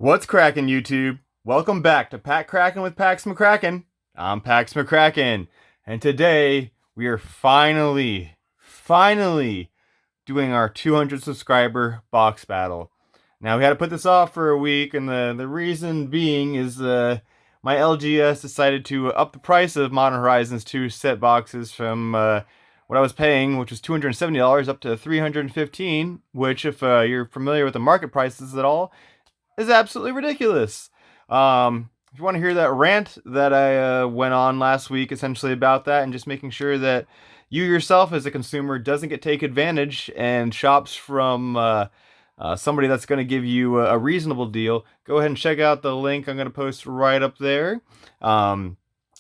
What's cracking, YouTube? Welcome back to Pack Crackin with Pax McCrackin. I'm Pax McCrackin, and today we are finally doing our 200 subscriber box battle. Now we had to put this off for a week, and the reason being is my LGS decided to up the price of Modern Horizons 2 set boxes from what I was paying, which was $270, up to $315, which, if you're familiar with the market prices at all, is absolutely ridiculous. If you want to hear that rant that I went on last week, essentially about that, and just making sure that you yourself as a consumer doesn't get take advantage and shops from somebody that's going to give you a reasonable deal, go ahead and check out the link I'm going to post right up there. Because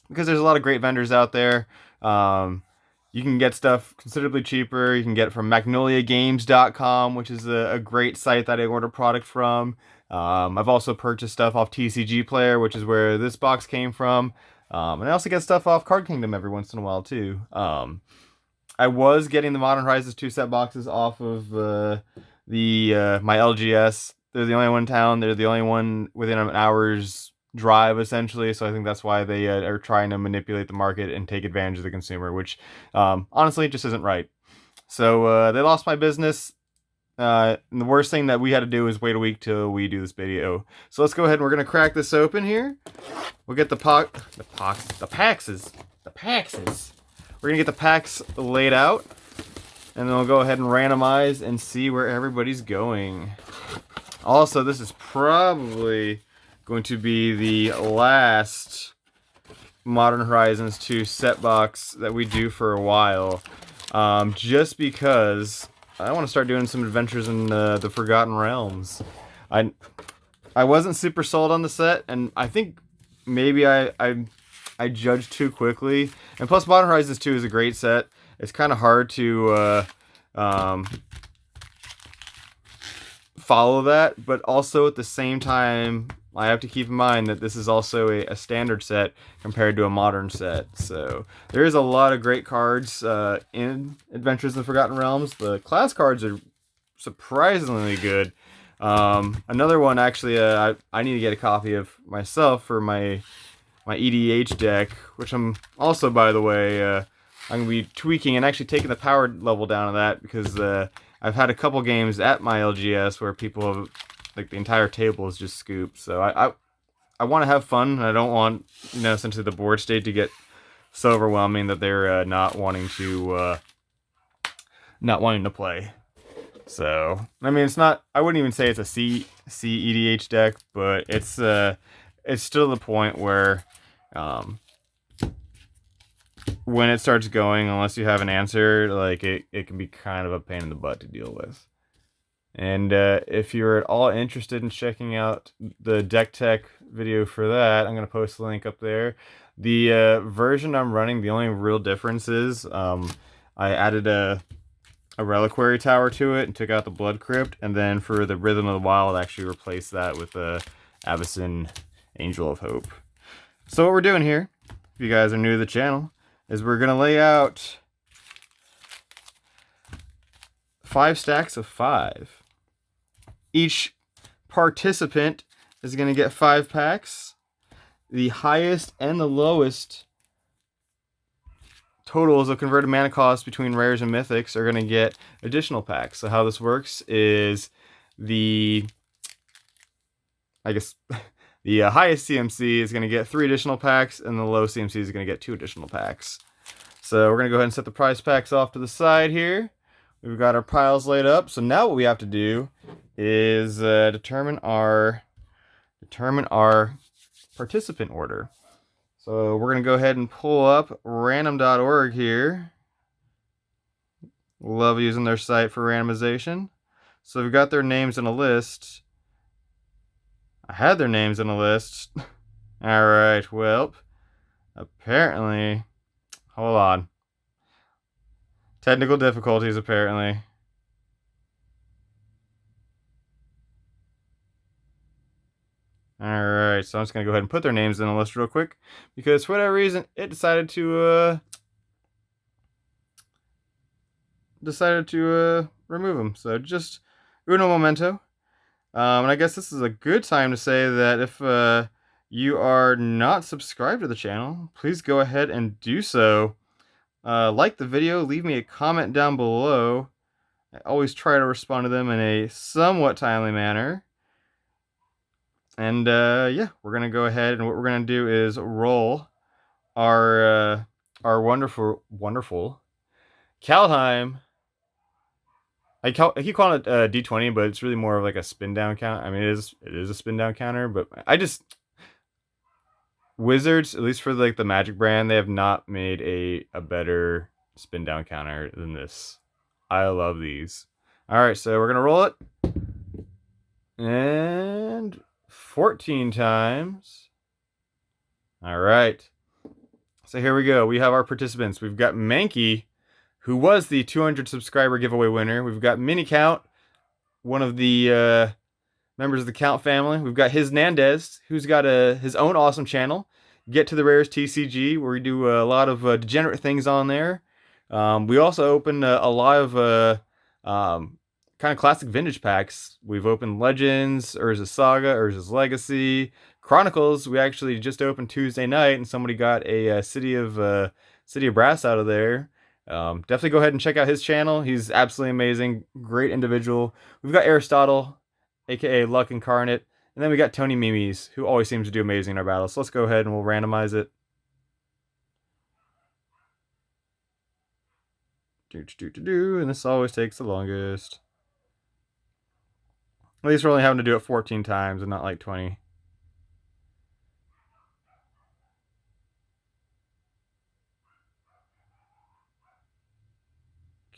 there's a lot of great vendors out there. You can get stuff considerably cheaper. You can get it from magnoliagames.com, which is a great site that I order product from. I've also purchased stuff off TCG Player, which is where this box came from. And I also get stuff off Card Kingdom every once in a while, too. I was getting the Modern Horizons 2 set boxes off of my LGS. They're the only one in town. They're the only one within an hour's drive, essentially. So I think that's why they are trying to manipulate the market and take advantage of the consumer, which honestly just isn't right. So they lost my business. And the worst thing that we had to do is wait a week till we do this video. So let's go ahead and we're gonna crack this open here. We'll get the Paxes. We're gonna get the packs laid out, and then we'll go ahead and randomize and see where everybody's going. Also, this is probably going to be the last Modern Horizons 2 set box that we do for a while, just because I want to start doing some adventures in the Forgotten Realms. I wasn't super sold on the set, and I think maybe I judged too quickly. And plus, Modern Horizons 2 is a great set. It's kind of hard to follow that, but also at the same time, I have to keep in mind that this is also a standard set compared to a modern set. So there is a lot of great cards in Adventures in the Forgotten Realms. The class cards are surprisingly good. Another one, actually, I need to get a copy of myself for my EDH deck, which I'm also, by the way, I'm going to be tweaking and actually taking the power level down on that, because I've had a couple games at my LGS where people have, like, the entire table is just scooped. So I want to have fun, and I don't want, essentially the board state to get so overwhelming that they're not wanting to play. So I mean, it's not. I wouldn't even say it's a C EDH deck, but it's still the point where when it starts going, unless you have an answer, like it can be kind of a pain in the butt to deal with. And if you're at all interested in checking out the deck tech video for that, I'm going to post the link up there. The version I'm running, the only real difference is I added a reliquary tower to it and took out the blood crypt, and then for the Rhythm of the Wild, I actually replaced that with the Avacyn Angel of Hope. So what we're doing here, if you guys are new to the channel, is we're going to lay out 5 stacks of 5. Each participant is going to get 5 packs. The highest and the lowest totals of converted mana cost between rares and mythics are going to get additional packs. So how this works is the highest CMC is going to get 3 additional packs, and the low CMC is going to get 2 additional packs. So we're going to go ahead and set the prize packs off to the side here. We've got our piles laid up. So now what we have to do is determine our participant order. So we're going to go ahead and pull up random.org here. Love using their site for randomization. So we've got their names in a list. I had their names in a list. Alright, well, apparently, hold on. Technical difficulties, apparently. Alright, so I'm just going to go ahead and put their names in the list real quick, because for whatever reason, it decided to remove them. So just uno momento. And I guess this is a good time to say that if you are not subscribed to the channel, please go ahead and do so. Like the video, leave me a comment down below. I always try to respond to them in a somewhat timely manner. And yeah, we're gonna go ahead, and what we're gonna do is roll our wonderful Kaldheim. I keep calling it D20, but it's really more of like a spin down count. I mean, it is a spin down counter, but Wizards, at least for like the Magic brand, they have not made a better spin down counter than this. I love these. All right, so we're gonna roll it, and 14 times. All right. So here we go. We have our participants. We've got Mankey, who was the 200 subscriber giveaway winner. We've got Mini Count, one of the members of the Count family. We've got His Nandez, who's got his own awesome channel, Get to the Rares TCG, where we do a lot of degenerate things on there. We also opened a lot of kind of classic vintage packs. We've opened Legends, Urza's Saga, Urza's Legacy, Chronicles. We actually just opened Tuesday night, and somebody got a City of Brass out of there. Definitely go ahead and check out his channel. He's absolutely amazing, great individual. We've got Aristotle, aka Luck Incarnate, and then we got Tony Mimes, who always seems to do amazing in our battles. So let's go ahead and we'll randomize it. And this always takes the longest. At least we're only having to do it 14 times and not like 20.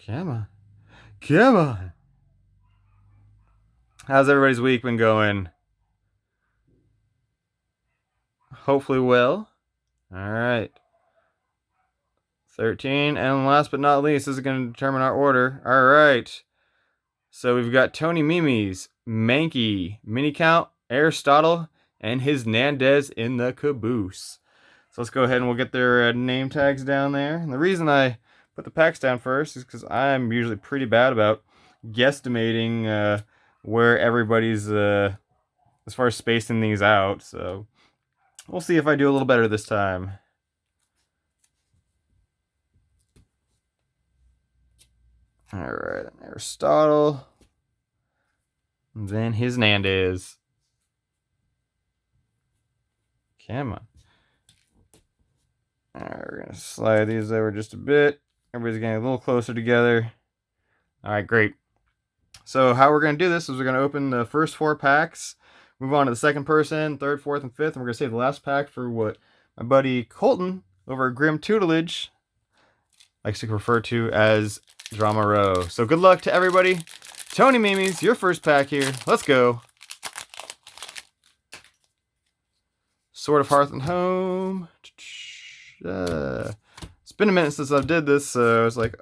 Come on. Come on. How's everybody's week been going? Hopefully well. Alright. 13. And last but not least, this is going to determine our order. Alright. So we've got Tony Mimes, Mankey, Mini Count, Aristotle, and His Nandez in the caboose. So let's go ahead and we'll get their name tags down there. And the reason I put the packs down first is because I'm usually pretty bad about guesstimating where everybody's as far as spacing these out. So we'll see if I do a little better this time. Alright, Aristotle. And then His Nandez. Come on. Alright, we're going to slide these over just a bit. Everybody's getting a little closer together. Alright, great. So how we're going to do this is we're going to open the first 4 packs, move on to the second person, third, fourth, and fifth, and we're going to save the last pack for what my buddy Colton over at Grim Tutelage likes to refer to as Drama Row. So good luck to everybody. Tony Mimes, your first pack here. Let's go. Sword of Hearth and Home. It's been a minute since I did this, so I was like,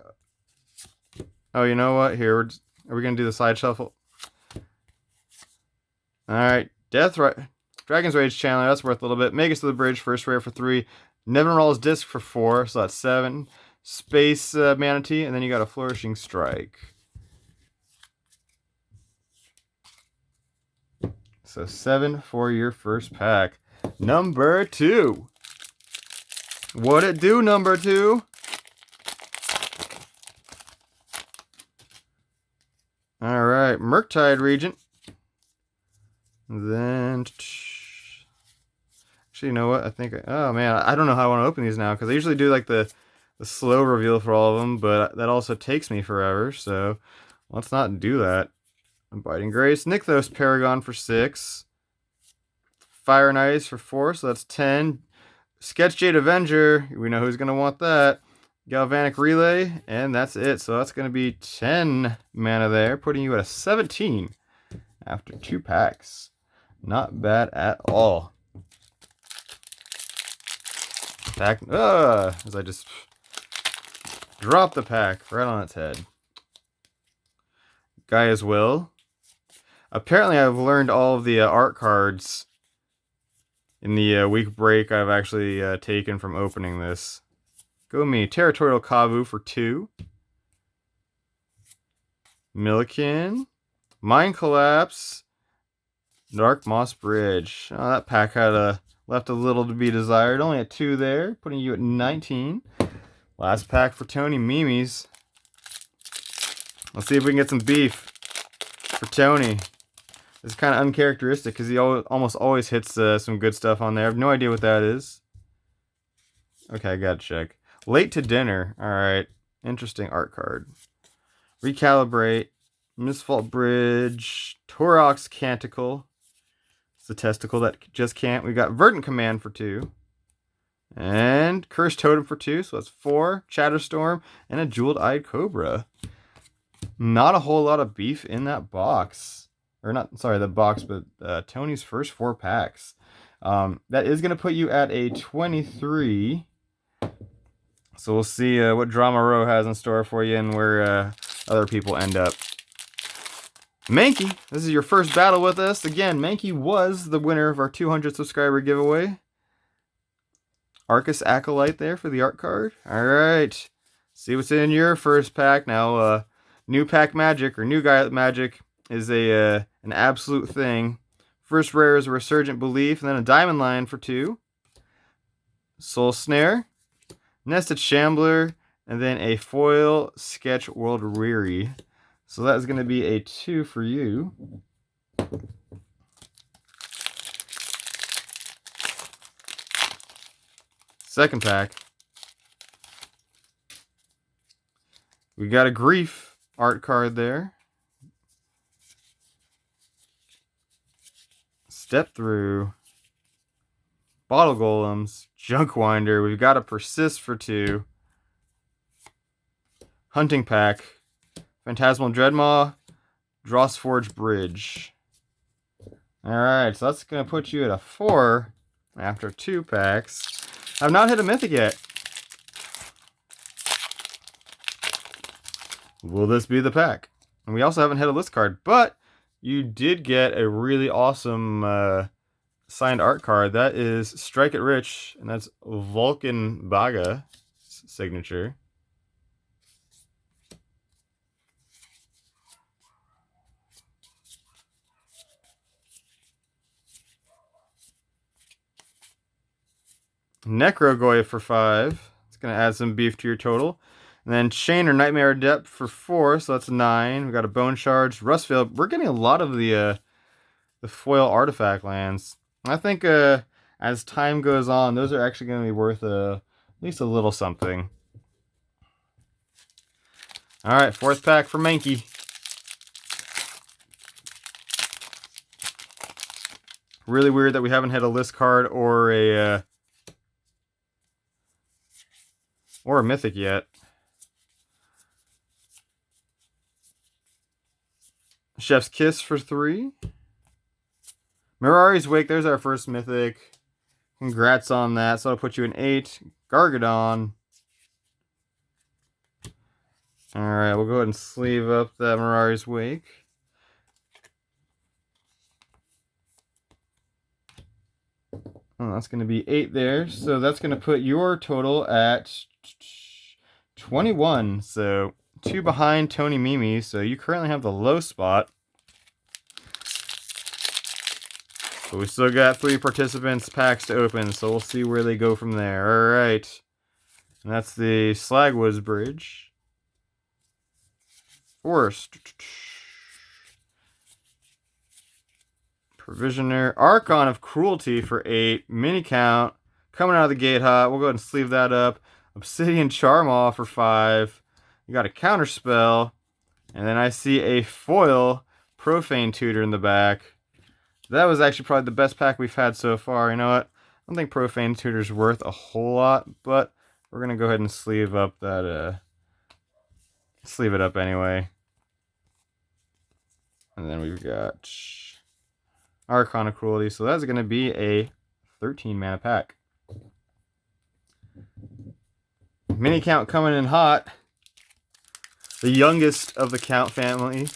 oh, you know what? Here, are we going to do the side shuffle? Alright, Dragon's Rage Chandler, that's worth a little bit. Magus to the Bridge, first rare for 3. Nevinyrral's Disc for 4, so that's 7. Space Manatee, and then you got a Flourishing Strike. So 7 for your first pack. Number 2. What it do, number 2? Alright, Murktide Regent. Then, actually, you know what? I think, oh man, I don't know how I want to open these now, because I usually do like the slow reveal for all of them, but that also takes me forever, so let's not do that. Abiding Grace, Nykthos Paragon for 6. Fire and Ice for 4, so that's 10. Sketch Jade Avenger, we know who's going to want that. Galvanic Relay, and that's it. So that's going to be 10 mana there, putting you at a 17 after 2 packs. Not bad at all. Pack, as I just dropped the pack right on its head. Gaia's Will. Apparently I've learned all of the art cards in the week break I've actually taken from opening this. Go me. Territorial Kavu for 2. Milliken. Mind Collapse. Dark Moss Bridge. Oh, that pack had left a little to be desired. Only at 2 there, putting you at 19. Last pack for Tony Mimi's. Let's see if we can get some beef for Tony. This is kind of uncharacteristic because he almost always hits some good stuff on there. I have no idea what that is. Okay, I gotta check. Late to Dinner. Alright. Interesting art card. Recalibrate. Misfault Bridge. Torox Canticle. It's the testicle that just can't. We got Verdant Command for 2. And Cursed Totem for 2. So that's 4. Chatterstorm. And a Jeweled Eyed Cobra. Not a whole lot of beef in that box. Or not, sorry, the box, but Tony's first 4 packs. That is going to put you at a 23. So we'll see what Drama Row has in store for you and where other people end up. Mankey, this is your first battle with us. Again, Mankey was the winner of our 200 subscriber giveaway. Arcus Acolyte there for the art card. Alright, see what's in your first pack. Now, new pack magic, or new guy magic, is an absolute thing. First rare is a Resurgent Belief, and then a Diamond Line for 2. Soul Snare. Nested Shambler, and then a foil Sketch World Weary. So that is going to be a 2 for you. Second pack. We got a Grief art card there. Step Through. Bottle Golems, Junkwinder. We've got a Persist for 2. Hunting Pack, Phantasmal Dreadmaw, Drossforge Bridge. Alright, so that's going to put you at a 4 after 2 packs. I've not hit a Mythic yet. Will this be the pack? And we also haven't hit a list card, but you did get a really awesome signed art card. That is Strike It Rich, and that's Vulcan Baga signature. Necrogoy for 5. It's going to add some beef to your total. And then Chain or Nightmare Adept for 4, so that's 9. We got a Bone Shards, Rustfield. We're getting a lot of the foil artifact lands. I think as time goes on, those are actually going to be worth at least a little something. Alright, 4th pack for Mankey. Really weird that we haven't had a list card or a Mythic yet. Chef's Kiss for 3. Mirari's Wake, there's our first Mythic. Congrats on that. So I'll put you in 8. Gargadon. Alright, we'll go ahead and sleeve up that Mirari's Wake. Oh, that's going to be 8 there. So that's going to put your total at 21. So 2 behind Tony Mimi. So you currently have the low spot. But we still got 3 participants' packs to open, so we'll see where they go from there. Alright. And that's the Slagwoods Bridge. Forest. Provisioner. Archon of Cruelty for 8. Mini count. Coming out of the gate hot. We'll go ahead and sleeve that up. Obsidian Charmaw for 5. You got a Counterspell. And then I see a foil Profane Tutor in the back. That was actually probably the best pack we've had so far. You know what? I don't think Profane Tutor's worth a whole lot, but we're going to go ahead and sleeve up that, sleeve it up anyway. And then we've got Archon of Cruelty, so that's going to be a 13 mana pack. Mini count coming in hot. The youngest of the Count family.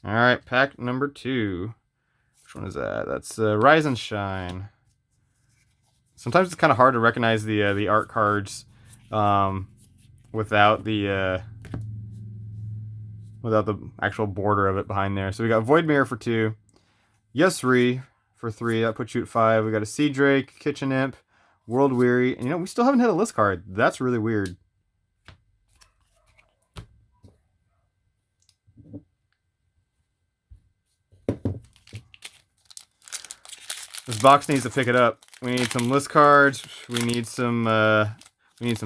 Alright, pack number 2. Which one is that? That's Rise and Shine. Sometimes it's kind of hard to recognize the art cards without the without the actual border of it behind there. So we got Void Mirror for 2, Yesri for 3. That puts you at 5. We got a Sea Drake, Kitchen Imp, World Weary, and you know we still haven't hit a list card. That's really weird. This box needs to pick it up. We need some list cards. We need some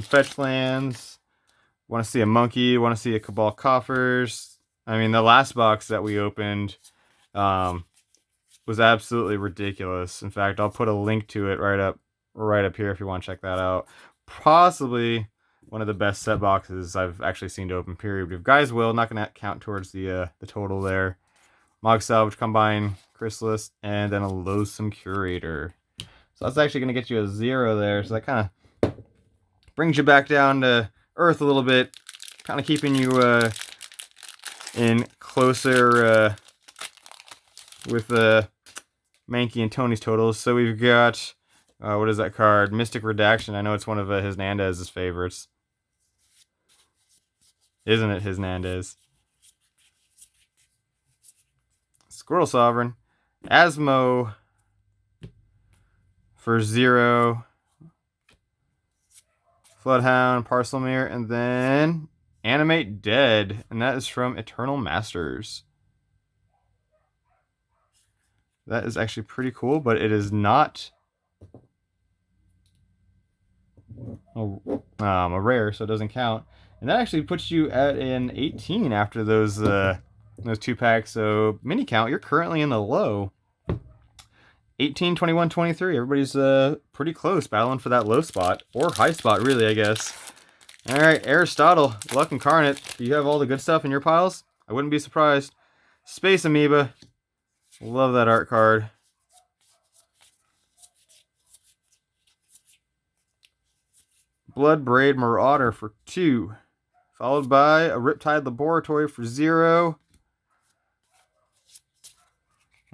fetch lands. Want to see a monkey. Want to see a Cabal Coffers. I mean, the last box that we opened was absolutely ridiculous. In fact, I'll put a link to it right up here if you want to check that out. Possibly one of the best set boxes I've actually seen to open. Period. We have Guy's Will. Not going to count towards the total there. Mog Salvage, Combine, Chrysalis, and then a Loathsome Curator. So that's actually going to get you a 0 there. So that kind of brings you back down to earth a little bit. Kind of keeping you in closer with Mankey and Tony's totals. So we've got, what is that card? Mystic Redaction. I know it's one of his Nandez's favorites. Isn't it his Nandez? Squirrel Sovereign, Asmo for 0, Floodhound, Parcelmere, and then Animate Dead, and that is from Eternal Masters. That is actually pretty cool, but it is not a rare, so it doesn't count. And that actually puts you at an 18 after those 2 packs. So mini count, you're currently in the low. 18, 21, 23. Everybody's pretty close, battling for that low spot or high spot, really, I guess. All right, Aristotle, Luck Incarnate. Do you have all the good stuff in your piles? I wouldn't be surprised. Space Amoeba. Love that art card. Blood Braid Marauder for 2. Followed by a Riptide Laboratory for 0.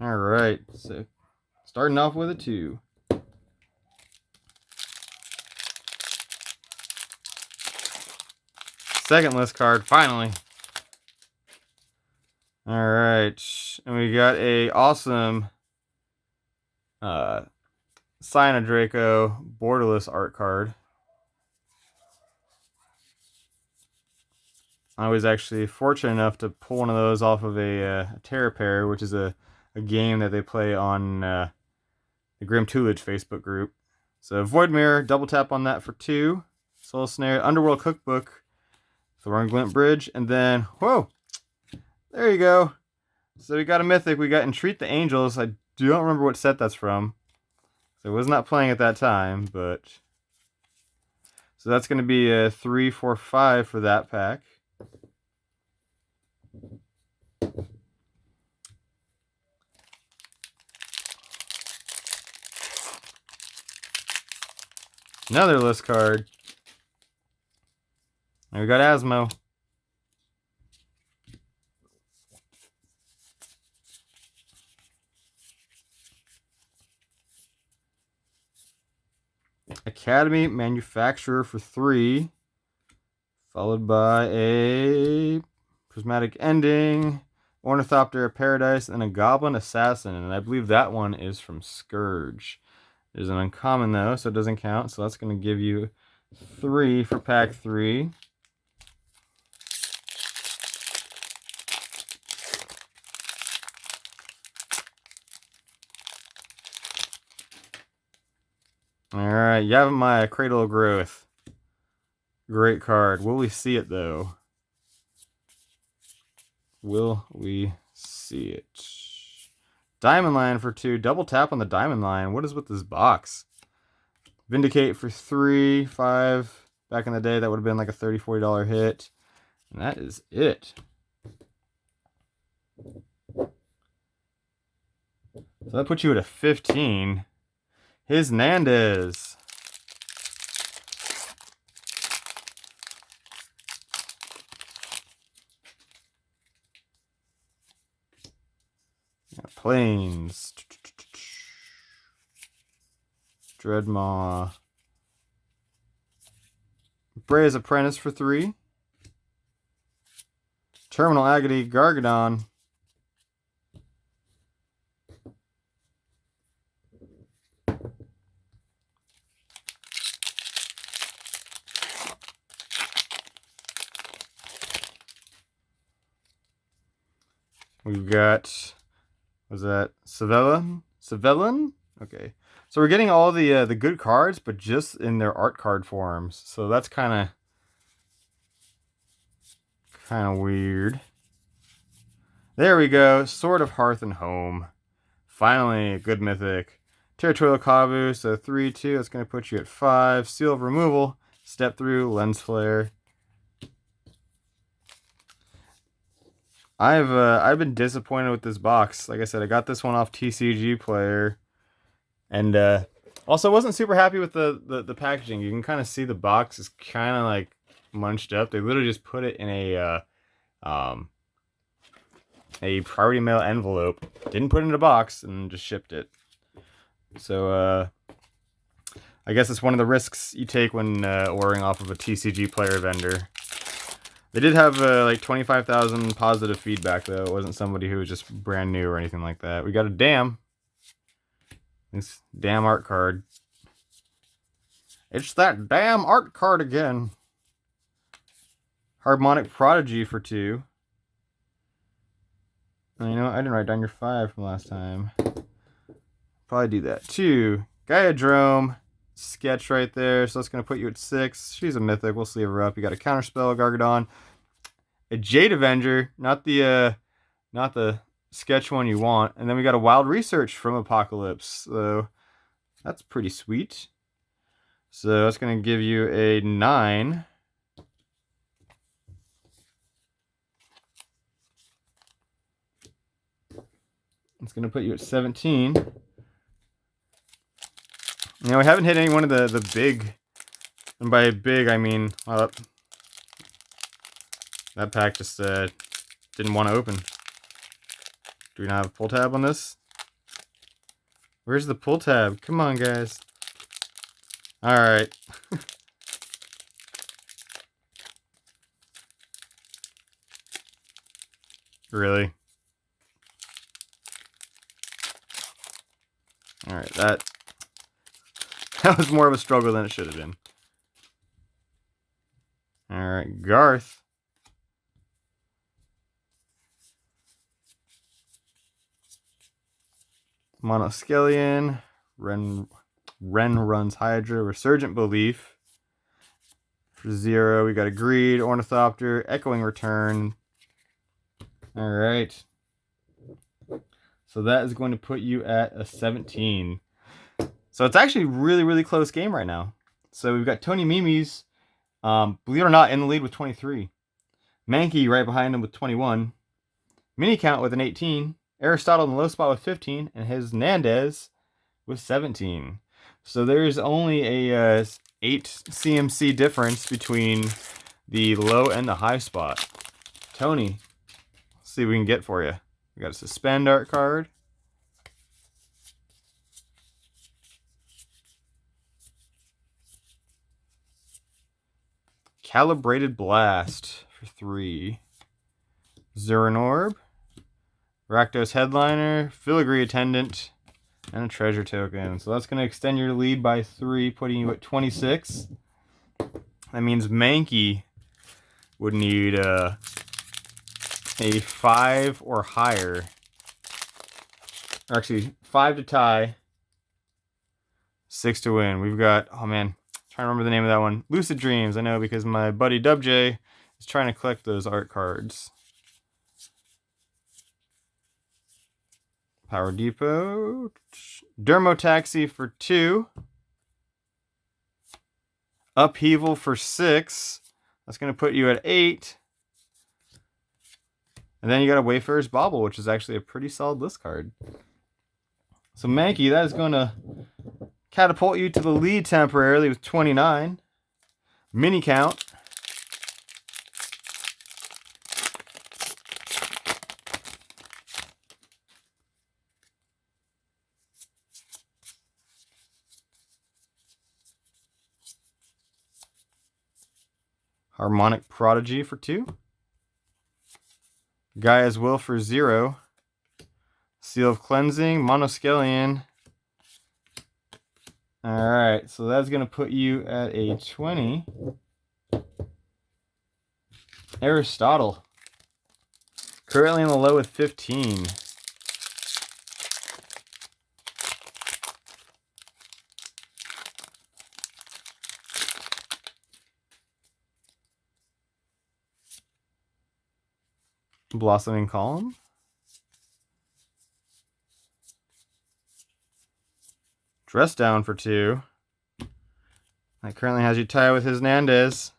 All right, so starting off with a 2. Second list card, finally. All right, and we got a awesome Draco borderless art card. I was actually fortunate enough to pull one of those off of a Terra Pair, which is a game that they play on the Grim Toolage Facebook group. So Void Mirror, double tap on that for 2. Soul Snare, Underworld Cookbook, Thorn Glint Bridge, and then, whoa, there you go. So we got a Mythic, we got Entreat the Angels. I don't remember what set that's from. So I was not playing at that time, but... So that's going to be a 3, 4, 5 for that pack. Another list card. And we got Asmo. Academy Manufacturer for 3. Followed by a Prismatic Ending, Ornithopter of Paradise, and a Goblin Assassin. And I believe that one is from Scourge. There's an uncommon though, so it doesn't count. So that's going to give you 3 for pack 3. Alright, Yavimaya, Cradle of Growth. Great card. Will we see it though? Will we see it? Diamond Line for 2. Double tap on the Diamond Line. What is with this box? Vindicate for 3, 5. Back in the day, that would have been like a $30, $40 hit. And that is it. So that puts you at a 15. His Nandez. Plains. Dreadmaw. Bray's Apprentice for 3. Terminal Agony Gargadon. We've got, was that Savellan? Savellan? Okay. So we're getting all the good cards, but just in their art card forms. So that's kind of weird. There we go. Sword of Hearth and Home. Finally, a good mythic. Territorial Kavu, so 3/2. That's going to put you at 5. Seal of Removal. Step Through. Lens Flare. I've been disappointed with this box. Like I said, I got this one off TCG Player. And also wasn't super happy with the packaging. You can kind of see the box is kind of like munched up. They literally just put it in a priority mail envelope. Didn't put it in a box and just shipped it. So I guess it's one of the risks you take when ordering off of a TCG Player vendor. They did have like 25,000 positive feedback though. It wasn't somebody who was just brand new or anything like that. We got a Dam. This damn art card. It's that damn art card again. Harmonic Prodigy for 2. You know, I didn't write down your 5 from last time. Probably do that. 2. Gaiadrome. Sketch right there. So that's going to put you at 6. She's a mythic. We'll sleeve her up. You got a Counterspell, Gargadon. A Jade Avenger. Not the sketch one you want. And then we got a Wild Research from Apocalypse. So that's pretty sweet. So that's going to give you a 9. It's going to put you at 17. You know, we haven't hit any one of the big, and by big I mean, well, that pack just didn't want to open. Do we not have a pull tab on this? Where's the pull tab? Come on, guys. Alright. Really? Alright, that was more of a struggle than it should have been. Alright, Garth. Monoscelion. Ren runs Hydra. Resurgent Belief. For 0, we got a Greed, Ornithopter, Echoing Return. Alright. So that is going to put you at a 17. So it's actually a really, really close game right now. So we've got Tony Mimi's, believe it or not, in the lead with 23. Mankey right behind him with 21. Mini Count with an 18. Aristotle in the low spot with 15. And his Nandez with 17. So there's only a 8 CMC difference between the low and the high spot. Tony, let's see what we can get for you. We got a Suspend art card. Calibrated Blast for 3. Zeranorb. Rakdos Headliner. Filigree Attendant. And a Treasure Token. So that's going to extend your lead by 3, putting you at 26. That means Mankey would need a 5 or higher. Or actually, 5 to tie. 6 to win. We've got, oh man, trying to remember the name of that one. Lucid Dreams, I know, because my buddy Dub J is trying to collect those art cards. Power Depot. Dermotaxi for 2. Upheaval for 6. That's going to put you at 8. And then you got a Wayfarer's Bauble, which is actually a pretty solid list card. So Mankey, that is going to catapult you to the lead temporarily with 29. Mini Count. Harmonic Prodigy for 2. Gaia's Will for 0. Seal of Cleansing, Monoscallion. Alright, so that's going to put you at a 20. Aristotle. Currently in the low with 15. Blossoming Column. Dress Down for 2. That currently has you tied with his Nandez.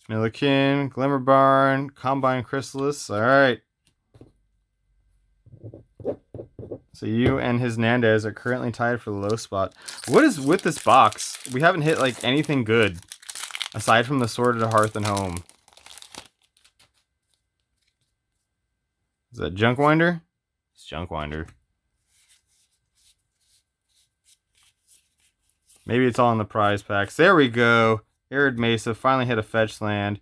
Milliken, Glimmerbarn, Combine Chrysalis. Alright. So you and his Nandez are currently tied for the low spot. What is with this box? We haven't hit like anything good. Aside from the Sword of Hearth and Home. Is that Junkwinder? It's Junkwinder. Maybe it's all in the prize packs. There we go. Arid Mesa finally hit a fetch land.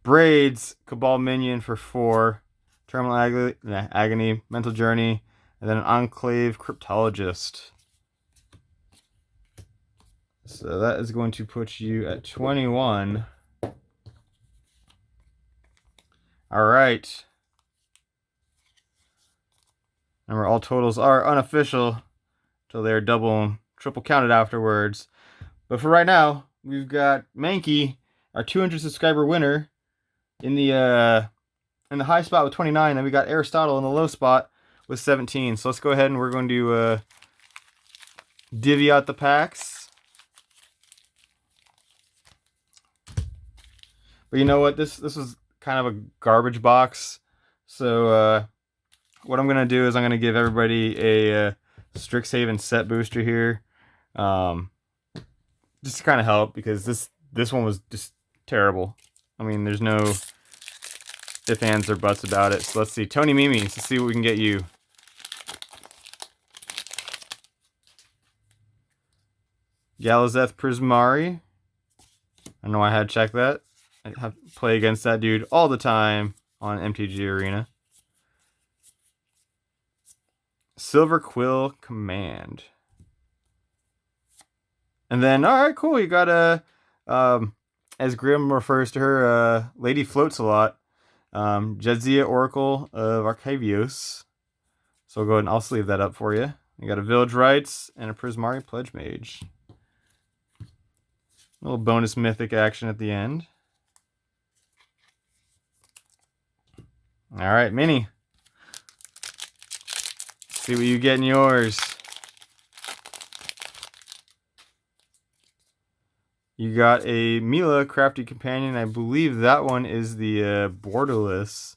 Braids, Cabal Minion for 4. Terminal Agony, Mental Journey, and then an Enclave Cryptologist. So that is going to put you at 21. Alright. Remember, all totals are unofficial until they're double and triple counted afterwards. But for right now, we've got Mankey, our 200 subscriber winner, in the high spot with 29. Then we got Aristotle in the low spot with 17. So let's go ahead and we're going to divvy out the packs. But you know what? This was kind of a garbage box. So what I'm going to do is I'm going to give everybody a Strixhaven set booster here. Just to kind of help, because this one was just terrible. I mean, there's no ifs, ands, or buts about it. So let's see. Tony Mimi, let's see what we can get you. Galazeth Prismari. I know I had to check that. I have to play against that dude all the time on MTG Arena. Silver Quill Command. And then, alright, cool. You got a, as Grim refers to her, Lady Floats a lot. Jadzia Oracle of Archivios. So I'll go ahead and I'll sleeve that up for you. You got a Village Rites and a Prismari Pledge Mage. A little bonus mythic action at the end. Alright, Mini. See what you get in yours. You got a Mila Crafty Companion. I believe that one is the borderless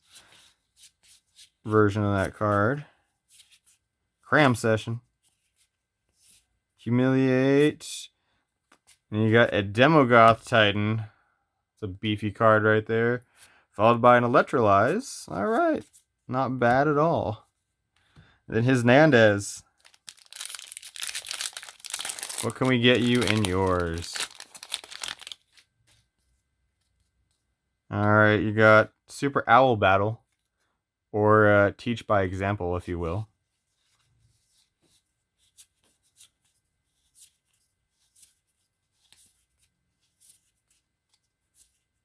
version of that card. Cram Session. Humiliate. And you got a Demogoth Titan. It's a beefy card right there. Followed by an Electrolyze. Alright. Not bad at all. And then his Nandez. What can we get you in yours? Alright, you got Super Owl Battle. Or Teach by Example, if you will.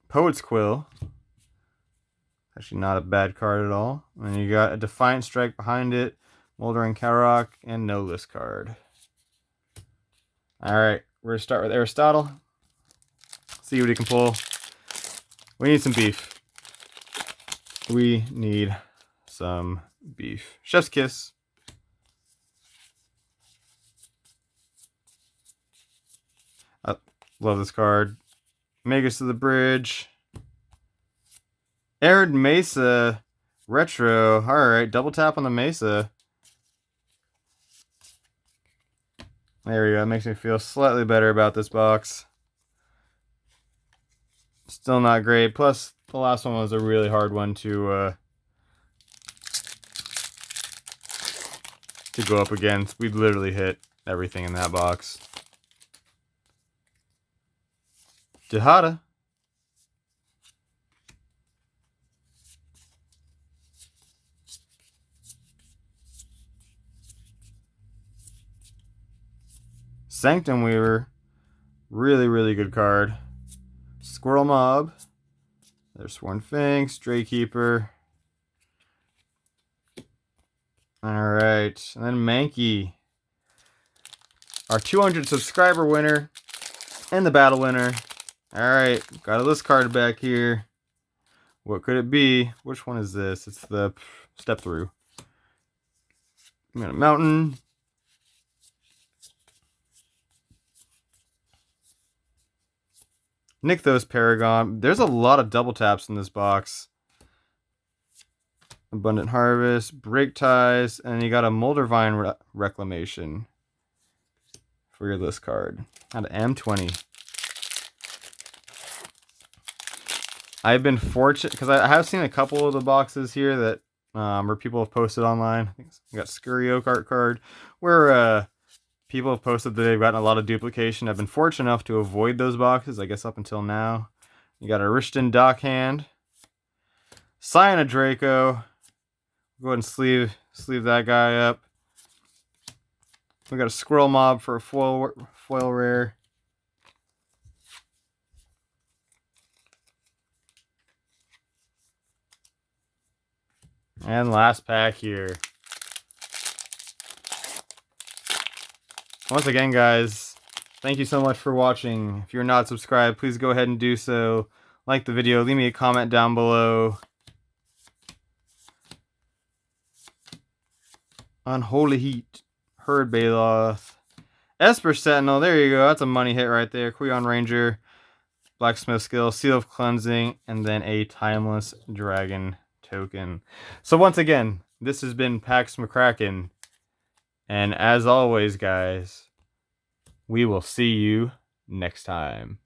Poet's Quill. Actually not a bad card at all. And you got a Defiant Strike behind it. Moldering Karok, and no list card. Alright, we're going to start with Aristotle. See what he can pull. We need some beef. We need some beef. Chef's Kiss. I love this card. Magus to the Bridge. Arid Mesa Retro. Alright, double tap on the Mesa. There we go. That makes me feel slightly better about this box. Still not great. Plus, the last one was a really hard one to go up against. We literally hit everything in that box. Dihada. Sanctum Weaver. Really, really good card. Squirrel Mob. There's Sworn Fang, Stray Keeper. Alright, and then Mankey. Our 200 subscriber winner and the battle winner. Alright, got a list card back here. What could it be? Which one is this? It's the step through. We got a mountain. Nykthos Paragon. There's a lot of double taps in this box. Abundant Harvest, Break Ties, and you got a Moldervine Reclamation for your list card. Out of M20. I've been fortunate because I have seen a couple of the boxes here that where people have posted online. I think we got Scurry Oak art card where people have posted that they've gotten a lot of duplication. I've been fortunate enough to avoid those boxes, I guess, up until now. You got a Rishton Dockhand, Scion of Draco. Go ahead and sleeve that guy up. We got a Squirrel Mob for a foil rare. And last pack here. Once again, guys, thank you so much for watching. If you're not subscribed, please go ahead and do so. Like the video, leave me a comment down below. Unholy Heat, Herd Baloth, Esper Sentinel, there you go, that's a money hit right there. Queon Ranger, Blacksmith Skill, Seal of Cleansing, and then a Timeless Dragon token. So once again, this has been Pax McCrackin, and as always, guys, we will see you next time.